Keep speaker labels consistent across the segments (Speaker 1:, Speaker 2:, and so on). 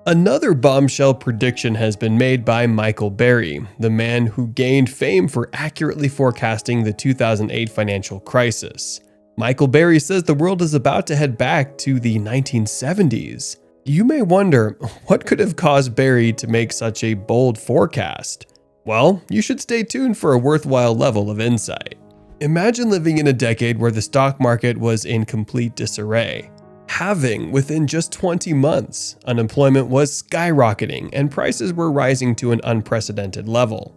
Speaker 1: Another bombshell prediction has been made by Michael Burry, the man who gained fame for accurately forecasting the 2008 financial crisis. Michael Burry says the world is about to head back to the 1970s. You may wonder, what could have caused Burry to make such a bold forecast? Well, you should stay tuned for a worthwhile level of insight. Imagine living in a decade where the stock market was in complete disarray. Halving within just 20 months, unemployment was skyrocketing and prices were rising to an unprecedented level.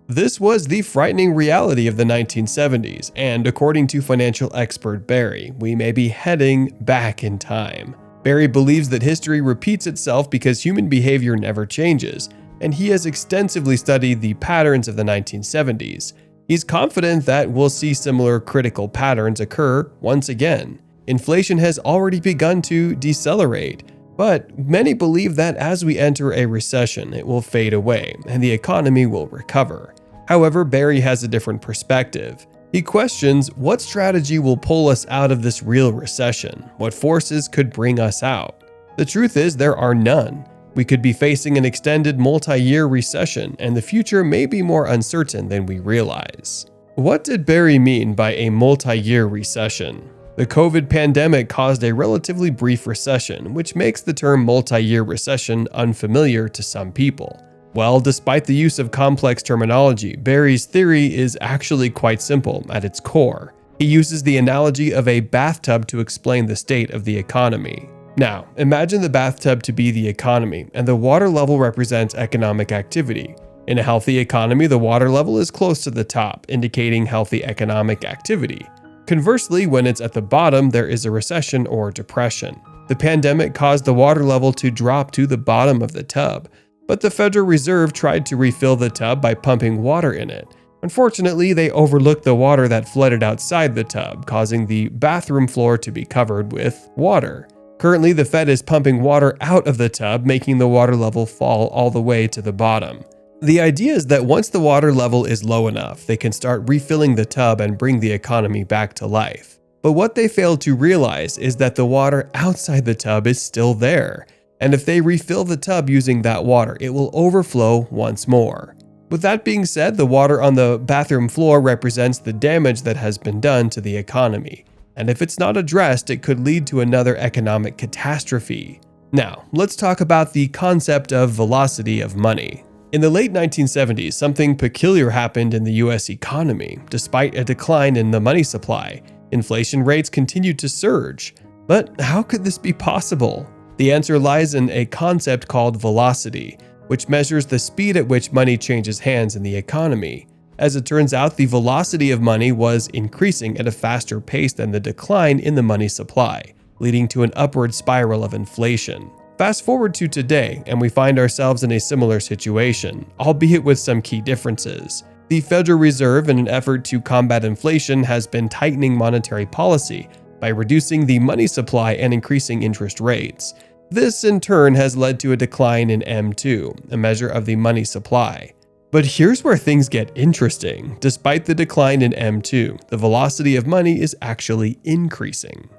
Speaker 1: This was the frightening reality of the 1970s, and according to financial expert Burry, we may be heading back in time. Burry believes that history repeats itself because human behavior never changes, and he has extensively studied the patterns of the 1970s. He's confident that we'll see similar critical patterns occur once again. Inflation has already begun to decelerate, but many believe that as we enter a recession, it will fade away and the economy will recover. However, Burry has a different perspective. He questions what strategy will pull us out of this real recession, what forces could bring us out. The truth is, there are none. We could be facing an extended multi-year recession, and the future may be more uncertain than we realize. What did Burry mean by a multi-year recession? The COVID pandemic caused a relatively brief recession, which makes the term multi-year recession unfamiliar to some people. Well, despite the use of complex terminology, Burry's theory is actually quite simple at its core. He uses the analogy of a bathtub to explain the state of the economy. Now, imagine the bathtub to be the economy, and the water level represents economic activity. In a healthy economy, the water level is close to the top, indicating healthy economic activity. Conversely, when it's at the bottom, there is a recession or depression. The pandemic caused the water level to drop to the bottom of the tub, but the Federal Reserve tried to refill the tub by pumping water in it. Unfortunately, they overlooked the water that flooded outside the tub, causing the bathroom floor to be covered with water. Currently, the Fed is pumping water out of the tub, making the water level fall all the way to the bottom. The idea is that once the water level is low enough, they can start refilling the tub and bring the economy back to life. But what they failed to realize is that the water outside the tub is still there, and if they refill the tub using that water, it will overflow once more. With that being said, the water on the bathroom floor represents the damage that has been done to the economy, and if it's not addressed, it could lead to another economic catastrophe. Now, let's talk about the concept of velocity of money. In the late 1970s, something peculiar happened in the US economy. Despite a decline in the money supply, inflation rates continued to surge. But how could this be possible? The answer lies in a concept called velocity, which measures the speed at which money changes hands in the economy. As it turns out, the velocity of money was increasing at a faster pace than the decline in the money supply, leading to an upward spiral of inflation. Fast forward to today, and we find ourselves in a similar situation, albeit with some key differences. The Federal Reserve, in an effort to combat inflation, has been tightening monetary policy by reducing the money supply and increasing interest rates. This, in turn, has led to a decline in M2, a measure of the money supply. But here's where things get interesting. Despite the decline in M2, the velocity of money is actually increasing.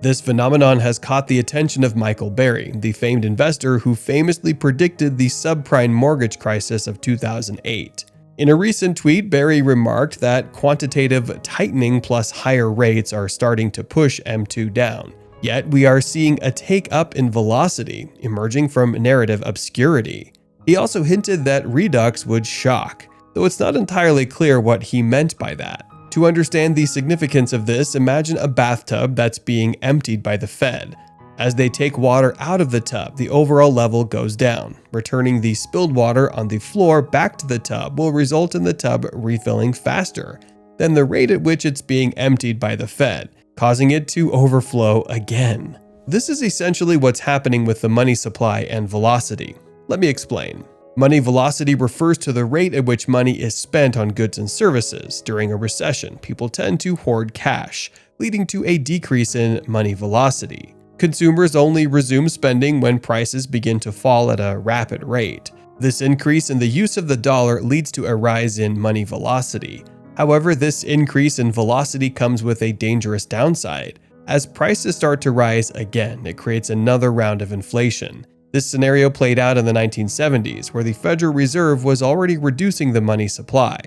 Speaker 1: This phenomenon has caught the attention of Michael Burry, the famed investor who famously predicted the subprime mortgage crisis of 2008. In a recent tweet, Burry remarked that quantitative tightening plus higher rates are starting to push M2 down. Yet we are seeing a take-up in velocity, emerging from narrative obscurity. He also hinted that redux would shock, though it's not entirely clear what he meant by that. To understand the significance of this, imagine a bathtub that's being emptied by the Fed. As they take water out of the tub, the overall level goes down. Returning the spilled water on the floor back to the tub will result in the tub refilling faster than the rate at which it's being emptied by the Fed, causing it to overflow again. This is essentially what's happening with the money supply and velocity. Let me explain. Money velocity refers to the rate at which money is spent on goods and services. During a recession, people tend to hoard cash, leading to a decrease in money velocity. Consumers only resume spending when prices begin to fall at a rapid rate. This increase in the use of the dollar leads to a rise in money velocity. However, this increase in velocity comes with a dangerous downside. As prices start to rise again, it creates another round of inflation. This scenario played out in the 1970s, where the Federal Reserve was already reducing the money supply.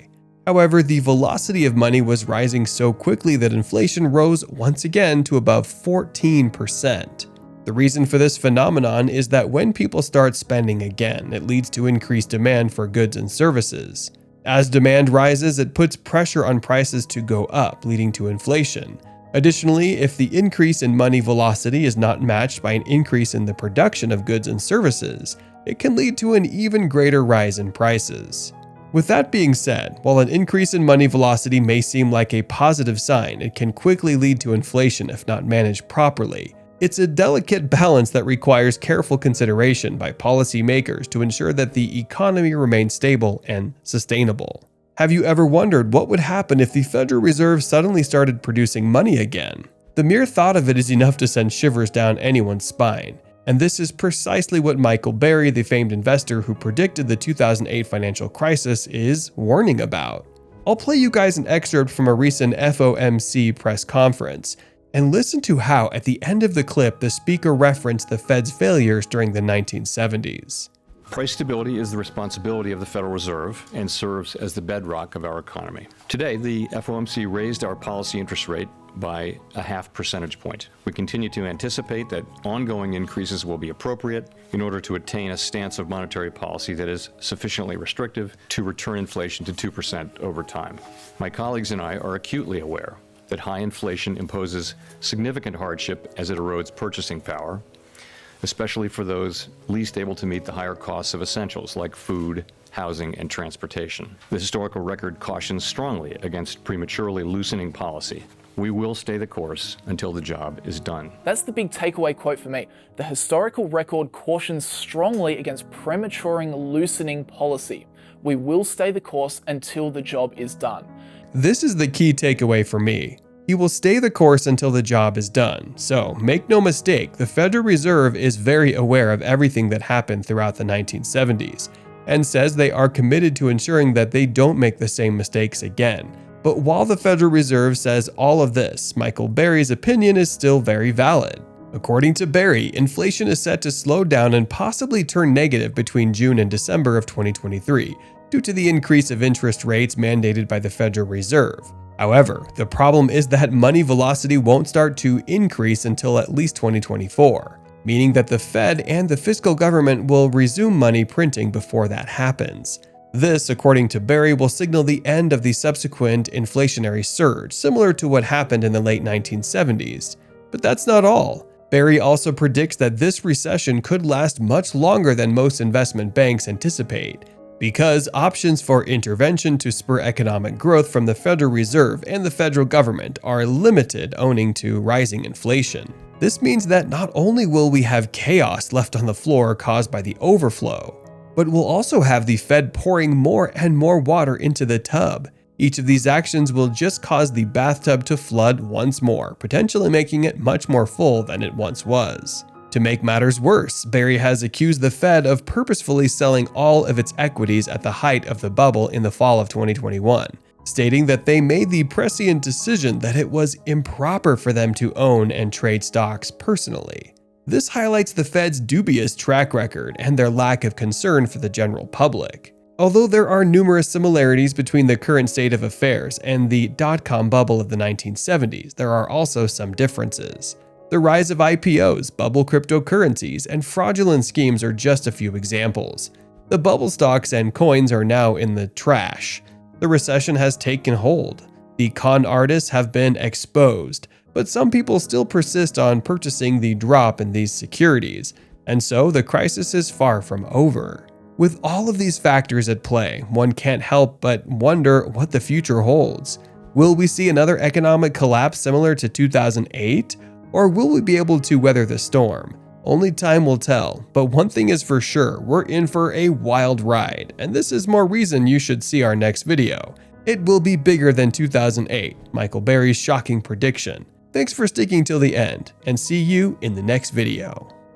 Speaker 1: However, the velocity of money was rising so quickly that inflation rose once again to above 14%. The reason for this phenomenon is that when people start spending again, it leads to increased demand for goods and services. As demand rises, it puts pressure on prices to go up, leading to inflation. Additionally, if the increase in money velocity is not matched by an increase in the production of goods and services, it can lead to an even greater rise in prices. With that being said, while an increase in money velocity may seem like a positive sign, it can quickly lead to inflation if not managed properly. It's a delicate balance that requires careful consideration by policymakers to ensure that the economy remains stable and sustainable. Have you ever wondered what would happen if the Federal Reserve suddenly started producing money again? The mere thought of it is enough to send shivers down anyone's spine. And this is precisely what Michael Burry, the famed investor who predicted the 2008 financial crisis, is warning about. I'll play you guys an excerpt from a recent FOMC press conference, and listen to how, at the end of the clip, the speaker referenced the Fed's failures during the 1970s.
Speaker 2: Price stability is the responsibility of the Federal Reserve and serves as the bedrock of our economy. Today, the FOMC raised our policy interest rate by a half percentage point. We continue to anticipate that ongoing increases will be appropriate in order to attain a stance of monetary policy that is sufficiently restrictive to return inflation to 2% over time. My colleagues and I are acutely aware that high inflation imposes significant hardship as it erodes purchasing power, especially for those least able to meet the higher costs of essentials like food, housing, and transportation. The historical record cautions strongly against prematurely loosening policy. We will stay the course until the job is done.
Speaker 3: That's the big takeaway quote for me. The historical record cautions strongly against prematuring loosening policy. We will stay the course until the job is done.
Speaker 1: This is the key takeaway for me. He will stay the course until the job is done. So, make no mistake, the Federal Reserve is very aware of everything that happened throughout the 1970s, and says they are committed to ensuring that they don't make the same mistakes again. But while the Federal Reserve says all of this, Michael Burry's opinion is still very valid. According to Burry, inflation is set to slow down and possibly turn negative between June and December of 2023, due to the increase of interest rates mandated by the Federal Reserve. However, the problem is that money velocity won't start to increase until at least 2024, meaning that the Fed and the fiscal government will resume money printing before that happens. This, according to Burry, will signal the end of the subsequent inflationary surge, similar to what happened in the late 1970s. But that's not all. Burry also predicts that this recession could last much longer than most investment banks anticipate, because options for intervention to spur economic growth from the Federal Reserve and the federal government are limited owing to rising inflation. This means that not only will we have chaos left on the floor caused by the overflow, but we'll also have the Fed pouring more and more water into the tub. Each of these actions will just cause the bathtub to flood once more, potentially making it much more full than it once was. To make matters worse, Burry has accused the Fed of purposefully selling all of its equities at the height of the bubble in the fall of 2021, stating that they made the prescient decision that it was improper for them to own and trade stocks personally. This highlights the Fed's dubious track record and their lack of concern for the general public. Although there are numerous similarities between the current state of affairs and the dot-com bubble of the 1970s, there are also some differences. The rise of IPOs, bubble cryptocurrencies, and fraudulent schemes are just a few examples. The bubble stocks and coins are now in the trash. The recession has taken hold. The con artists have been exposed, but some people still persist on purchasing the drop in these securities, and so the crisis is far from over. With all of these factors at play, one can't help but wonder what the future holds. Will we see another economic collapse similar to 2008? Or will we be able to weather the storm? Only time will tell, but one thing is for sure, we're in for a wild ride, and this is more reason you should see our next video. It will be bigger than 2008, Michael Burry's shocking prediction. Thanks for sticking till the end, and see you in the next video.